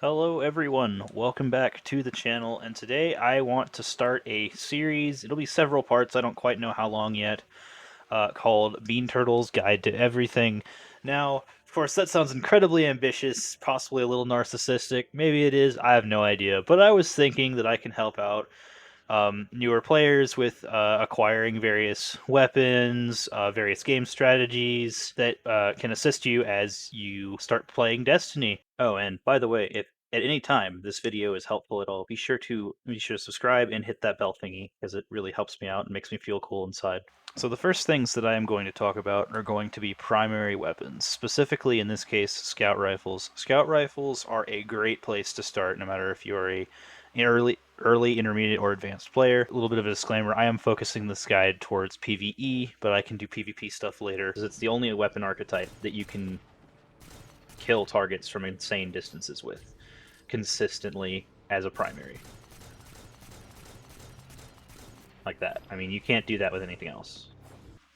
Hello everyone, welcome back to the channel, and today I want to start a series. It'll be several parts, I don't quite know how long yet, called BeanTurtle's Guide to Everything. Now, of course, that sounds incredibly ambitious, possibly a little narcissistic, maybe it is, I have no idea, but I was thinking that I can help out newer players with acquiring various weapons, various game strategies that can assist you as you start playing Destiny. Oh, and by the way, if at any time this video is helpful at all, be sure to subscribe and hit that bell thingy because it really helps me out and makes me feel cool inside. So the first things that I am going to talk about are going to be primary weapons, specifically in this case, scout rifles. Scout rifles are a great place to start, no matter if you are an early, intermediate, or advanced player. A little bit of a disclaimer, I am focusing this guide towards PvE, but I can do PvP stuff later, because it's the only weapon archetype that you can kill targets from insane distances with consistently as a primary. Like that. I mean, you can't do that with anything else.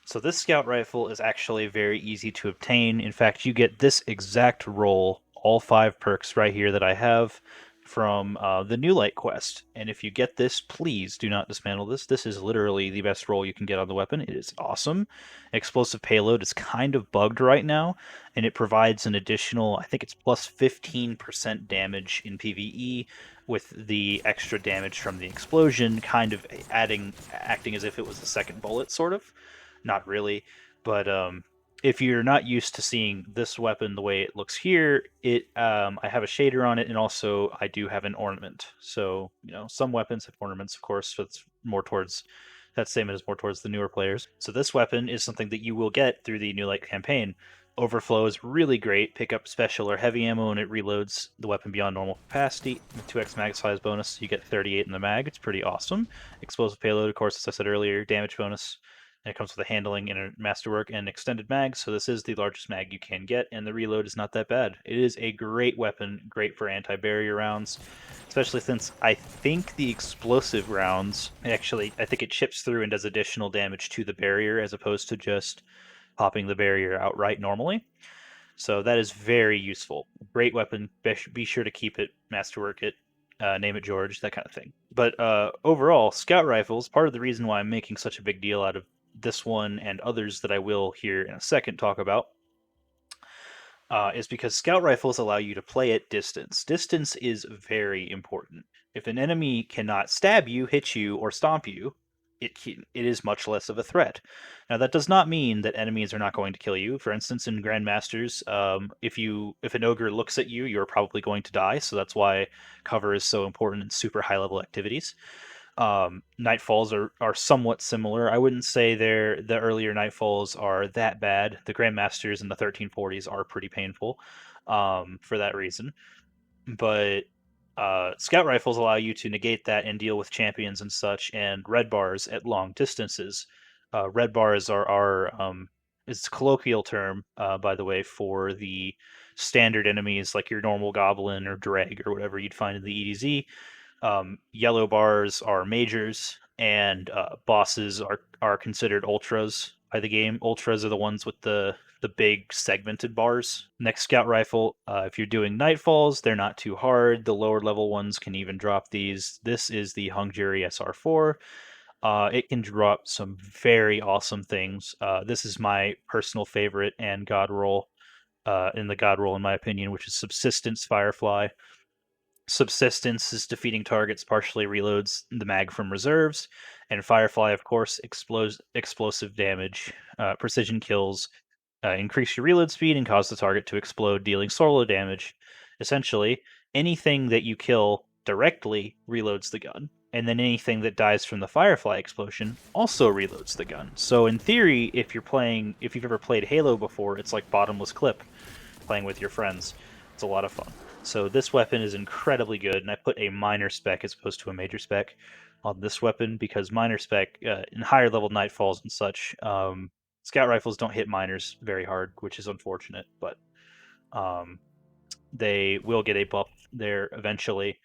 So this scout rifle is actually very easy to obtain. In fact, you get this exact roll, all 5 perks right here that I have from the New Light quest. And if you get this, please do not dismantle this. This is literally the best roll you can get on the weapon. It is awesome. Explosive payload is kind of bugged right now, and it provides an additional, I think it's plus 15% damage in PvE, with the extra damage from the explosion kind of acting as if it was the second bullet, sort of. Not really, but if you're not used to seeing this weapon the way it looks here, I have a shader on it, and also I do have an ornament. So some weapons have ornaments, of course. So it's more towards that same as more towards the newer players. So this weapon is something that you will get through the New Light campaign. Overflow is really great. Pick up special or heavy ammo, and it reloads the weapon beyond normal capacity. 2x mag size bonus, you get 38 in the mag. It's pretty awesome. Explosive payload, of course, as I said earlier, damage bonus. And it comes with a handling and a masterwork and extended mag, so this is the largest mag you can get, and the reload is not that bad. It is a great weapon, great for anti-barrier rounds, especially since I think the explosive rounds, I think it chips through and does additional damage to the barrier as opposed to just popping the barrier outright normally. So that is very useful. Great weapon. Be sure to keep it, masterwork it, name it George, that kind of thing. But overall, scout rifles, part of the reason why I'm making such a big deal out of this one and others that I will here in a second talk about, is because scout rifles allow you to play at distance. Distance is very important. If an enemy cannot stab you, hit you, or stomp you, it is much less of a threat. Now that does not mean that enemies are not going to kill you. For instance, in Grandmasters, if an ogre looks at you, you're probably going to die. So that's why cover is so important in super high level activities. Nightfalls are somewhat similar. I wouldn't say the earlier Nightfalls are that bad. The Grandmasters and the 1340s are pretty painful for that reason. But scout rifles allow you to negate that and deal with champions and such, and red bars at long distances. Red bars are it's a colloquial term, by the way, for the standard enemies like your normal goblin or dreg or whatever you'd find in the EDZ. Yellow bars are majors, and bosses are considered ultras by the game. Ultras are the ones with the big segmented bars. Next scout rifle, if you're doing nightfalls, they're not too hard. The lower level ones can even drop these. This is the Hung Jury SR4. It can drop some very awesome things. This is my personal favorite and god roll, in the god roll in my opinion, which is Subsistence Firefly. Subsistence is defeating targets partially reloads the mag from reserves, and Firefly, of course, explosive damage, precision kills, increase your reload speed and cause the target to explode, dealing solo damage. Essentially, anything that you kill directly reloads the gun, and then anything that dies from the Firefly explosion also reloads the gun. So in theory, if you've ever played Halo before, it's like bottomless clip playing with your friends. It's a lot of fun. So this weapon is incredibly good, and I put a minor spec as opposed to a major spec on this weapon because minor spec in higher level nightfalls and such, scout rifles don't hit minors very hard, which is unfortunate, but they will get a buff there eventually.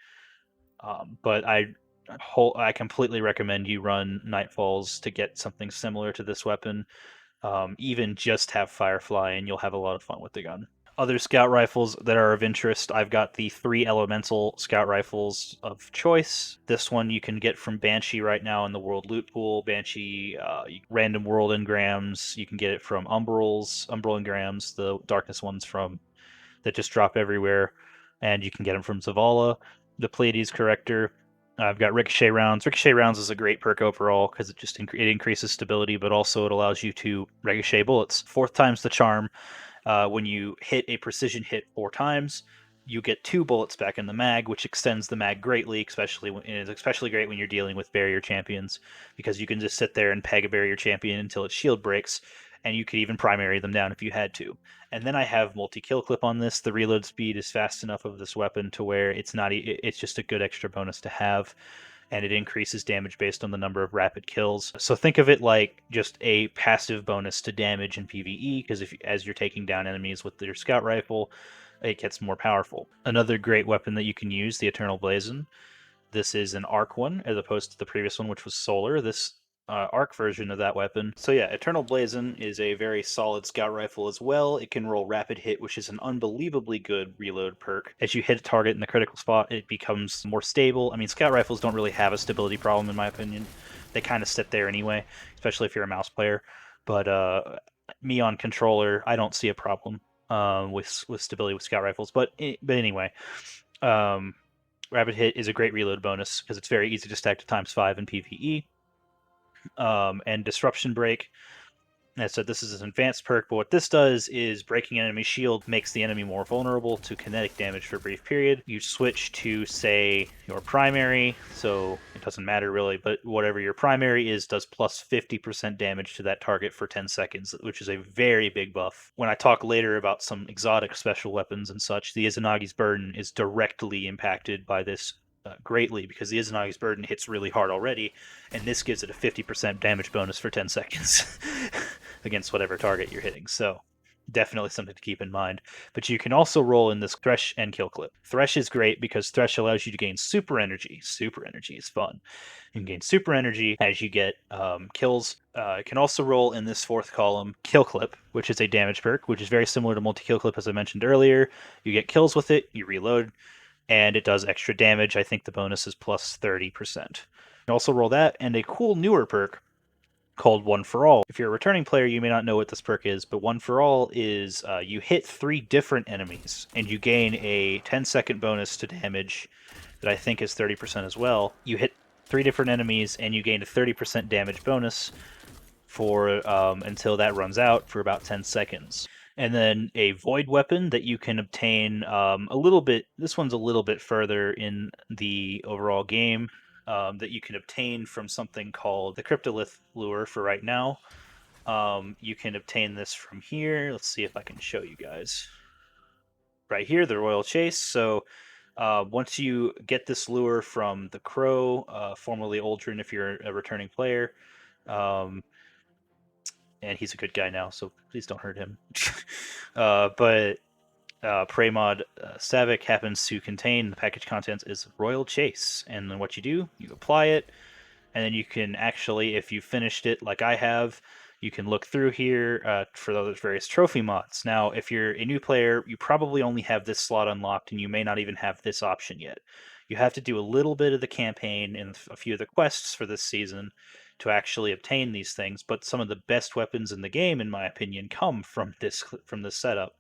But I completely recommend you run nightfalls to get something similar to this weapon. Even just have Firefly, and you'll have a lot of fun with the gun. Other scout rifles that are of interest, I've got the 3 elemental scout rifles of choice. This one you can get from Banshee right now in the world loot pool. Banshee, random world engrams. You can get it from Umbral engrams, the darkness ones from that just drop everywhere, and you can get them from Zavala. The Pleiades corrector. I've got ricochet rounds. Ricochet rounds is a great perk overall because it increases stability, but also it allows you to ricochet bullets. Fourth time's the charm. When you hit a precision hit 4 times, you get 2 bullets back in the mag, which extends the mag greatly, it's especially great when you're dealing with barrier champions, because you can just sit there and peg a barrier champion until its shield breaks, and you could even primary them down if you had to. And then I have multi-kill clip on this. The reload speed is fast enough of this weapon to where it's just a good extra bonus to have, and it increases damage based on the number of rapid kills. So think of it like just a passive bonus to damage in PvE, because as you're taking down enemies with your scout rifle, it gets more powerful. Another great weapon that you can use, the Eternal Blazon. This is an arc one as opposed to the previous one, which was solar. This arc version of that weapon. So yeah, Eternal Blazon is a very solid scout rifle as well. It can roll rapid hit, which is an unbelievably good reload perk. As you hit a target in the critical spot, it becomes more stable. I mean, scout rifles don't really have a stability problem in my opinion. They kind of sit there anyway, especially if you're a mouse player. But me on controller, I don't see a problem with stability with scout rifles. But anyway, um, rapid hit is a great reload bonus because it's very easy to stack to ×5 in PvE. And disruption break. And so this is an advanced perk, but what this does is breaking an enemy shield makes the enemy more vulnerable to kinetic damage for a brief period. You switch to, say, your primary, so it doesn't matter really, but whatever your primary is does plus 50% damage to that target for 10 seconds, which is a very big buff. When I talk later about some exotic special weapons and such, the Izanagi's Burden is directly impacted by this greatly, because the Izanagi's Burden hits really hard already, and this gives it a 50% damage bonus for 10 seconds against whatever target you're hitting. So definitely something to keep in mind. But you can also roll in this Thresh and Kill Clip. Thresh is great because Thresh allows you to gain super energy. Super energy is fun. You can gain super energy as you get kills. You can also roll in this 4th column Kill Clip, which is a damage perk, which is very similar to Multi-Kill Clip as I mentioned earlier. You get kills with it, you reload, and it does extra damage. I think the bonus is plus 30%. You can also roll that, and a cool newer perk called One for All. If you're a returning player, you may not know what this perk is, but One for All is you hit 3 different enemies, and you gain a 10-second bonus to damage that I think is 30% as well. You hit 3 different enemies, and you gain a 30% damage bonus for until that runs out for about 10 seconds. And then a void weapon that you can obtain a little bit. This one's a little bit further in the overall game, that you can obtain from something called the Cryptolith lure for right now. You can obtain this from here. Let's see if I can show you guys. Right here, the Royal Chase. So once you get this lure from the Crow, formerly Uldren if you're a returning player, um, and he's a good guy now, so please don't hurt him. But Praymod Savick happens to contain the package contents is Royal Chase, and then what you do, you apply it, and then you can actually, if you finished it like I have, you can look through here for those various trophy mods. Now, if you're a new player, you probably only have this slot unlocked, and you may not even have this option yet. You have to do a little bit of the campaign and a few of the quests for this season to actually obtain these things. But some of the best weapons in the game, in my opinion, come from this setup.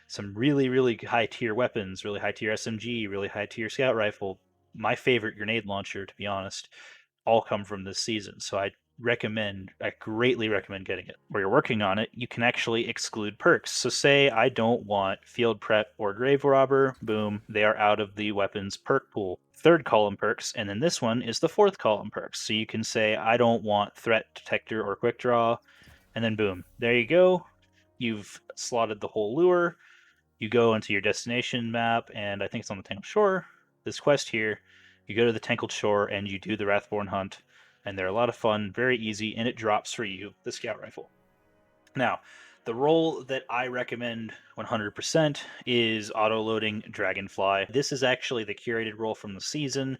Some really, really high tier weapons, really high tier SMG, really high tier scout rifle. My favorite grenade launcher, to be honest, all come from this season. So I greatly recommend getting it. Where you're working on it, you can actually exclude perks. So say I don't want Field Prep or Grave Robber, boom, they are out of the weapons perk pool. 3rd column perks, and then this one is the 4th column perks. So you can say I don't want Threat Detector or Quick Draw, and then boom, there you go. You've slotted the whole lure. You go into your destination map, and I think it's on the Tangled Shore. This quest here, you go to the Tangled Shore and you do the Wrathborn hunt, and they're a lot of fun, very easy, and it drops for you the scout rifle. Now, the role that I recommend 100% is auto-loading Dragonfly. This is actually the curated role from the season,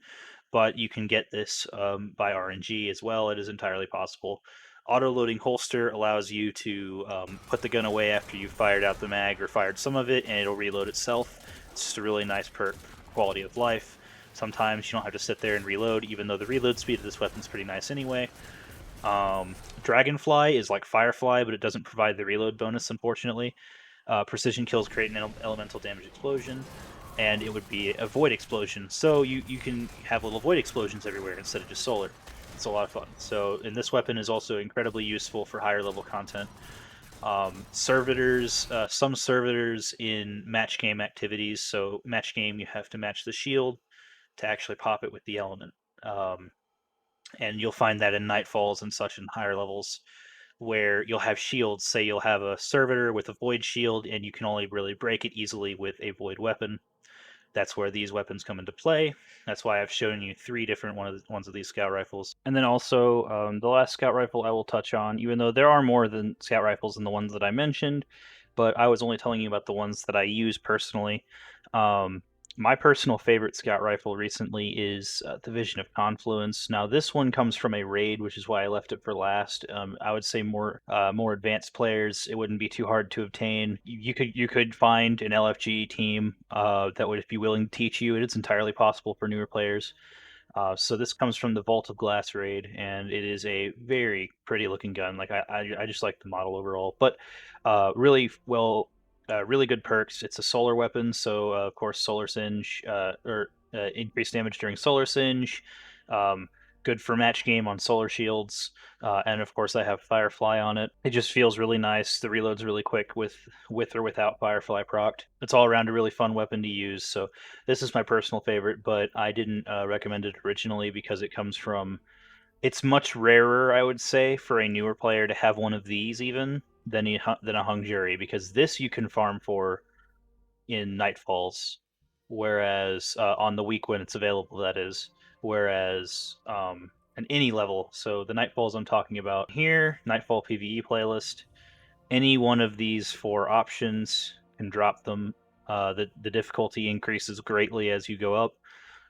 but you can get this by RNG as well. It is entirely possible. Auto-loading holster allows you to put the gun away after you've fired out the mag or fired some of it, and it'll reload itself. It's just a really nice perk for quality of life. Sometimes you don't have to sit there and reload, even though the reload speed of this weapon's pretty nice anyway. Dragonfly is like Firefly, but it doesn't provide the reload bonus, unfortunately. Precision kills create an elemental damage explosion, and it would be a void explosion. So you can have little void explosions everywhere instead of just solar. It's a lot of fun. So, and this weapon is also incredibly useful for higher level content. Servitors, some servitors in match game activities. So, match game, you have to match the shield to actually pop it with the element. And you'll find that in Nightfalls and such in higher levels, where you'll have shields. Say you'll have a servitor with a void shield, and you can only really break it easily with a void weapon. That's where these weapons come into play. That's why I've shown you 3 different ones of these scout rifles. And then also, the last scout rifle I will touch on, even though there are more than scout rifles than the ones that I mentioned, but I was only telling you about the ones that I use personally. My personal favorite scout rifle recently is the Vision of Confluence. Now, this one comes from a raid, which is why I left it for last. I would say more advanced players, it wouldn't be too hard to obtain. You could find an LFG team that would be willing to teach you. It's entirely possible for newer players. So this comes from the Vault of Glass raid, and it is a very pretty looking gun. Like I just like the model overall, but really good perks. It's a solar weapon, so of course solar singe or increased damage during solar singe. Good for match game on solar shields, and of course I have Firefly on it. It just feels really nice. The reload's really quick with or without Firefly procced. It's all around a really fun weapon to use. So this is my personal favorite, but I didn't recommend it originally because it comes from. It's much rarer, I would say, for a newer player to have one of these even than a hung jury, because this you can farm for in Nightfalls, whereas on the week when it's available, that is. Whereas in any level, so the Nightfalls I'm talking about here, Nightfall PvE playlist, any one of these 4 options can drop them. The difficulty increases greatly as you go up.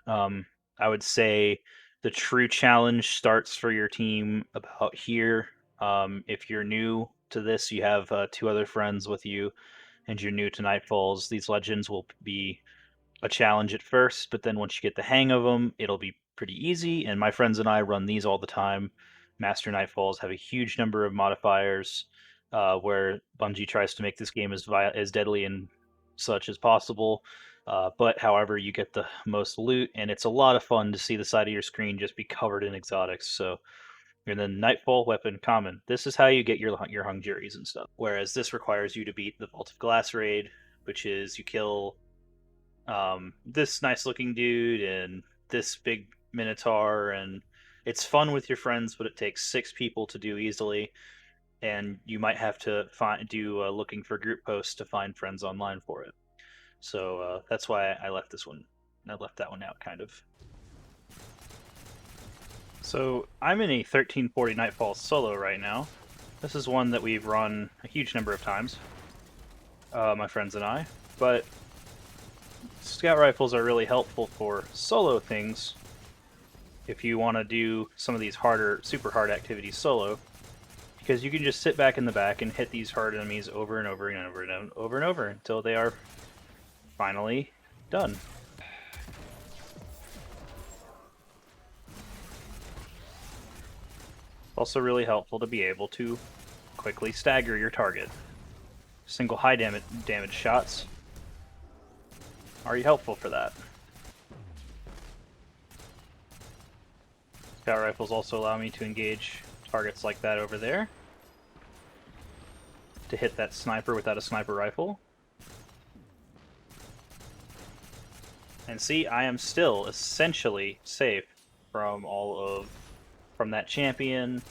I would say the true challenge starts for your team about here. If you're new to this, you have 2 other friends with you, and you're new to Nightfalls, these legends will be a challenge at first, but then once you get the hang of them, it'll be pretty easy. And my friends and I run these all the time. Master Nightfalls have a huge number of modifiers, where Bungie tries to make this game as deadly and such as possible. But however, you get the most loot, and it's a lot of fun to see the side of your screen just be covered in exotics. So, and then Nightfall weapon common. This is how you get your hung juries and stuff. Whereas this requires you to beat the Vault of Glass raid, which is you kill this nice looking dude and this big minotaur, and it's fun with your friends, but it takes 6 people to do easily, and you might have to do looking for group posts to find friends online for it. So that's why I left this one. I left that one out, kind of. So I'm in a 1340 Nightfall solo right now. This is one that we've run a huge number of times, my friends and I, but scout rifles are really helpful for solo things if you want to do some of these super hard activities solo, because you can just sit back in the back and hit these hard enemies over and over and over and over and over until they are finally done. Also really helpful to be able to quickly stagger your target. Single high damage shots are helpful for that. Scout rifles also allow me to engage targets like that over there, to hit that sniper without a sniper rifle. And see, I am still essentially safe from from that champion.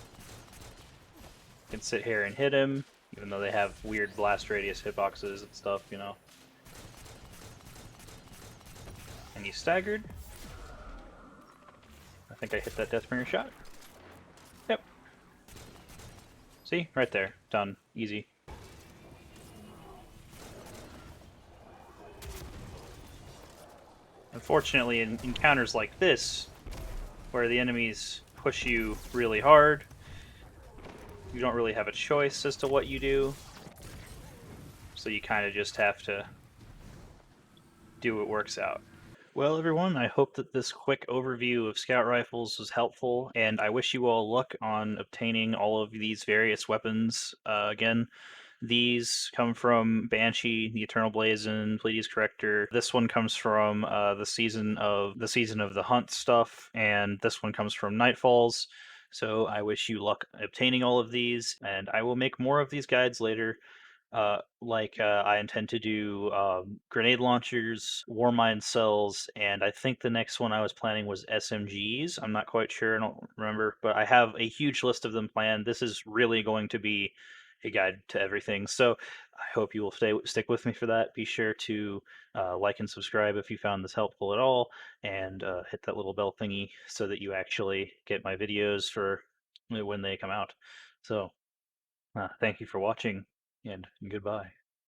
I can sit here and hit him, even though they have weird blast radius hitboxes and stuff, you know. And he's staggered. I think I hit that Deathbringer shot. Yep. See? Right there. Done. Easy. Unfortunately, in encounters like this, where the enemies push you really hard, you don't really have a choice as to what you do. So you kind of just have to do what works out. Well, everyone, I hope that this quick overview of scout rifles was helpful, and I wish you all luck on obtaining all of these various weapons. Again, these come from Banshee, the Eternal Blazon, Pleiades Corrector. This one comes from the season of the Hunt stuff, and this one comes from Nightfalls. So I wish you luck obtaining all of these, and I will make more of these guides later. I intend to do grenade launchers, Warmind cells, and I think the next one I was planning was SMGs. I'm not quite sure, I don't remember, but I have a huge list of them planned. This is really going to be a guide to everything. So I hope you will stick with me for that. Be sure to like and subscribe if you found this helpful at all, and hit that little bell thingy so that you actually get my videos for when they come out. So thank you for watching, and goodbye.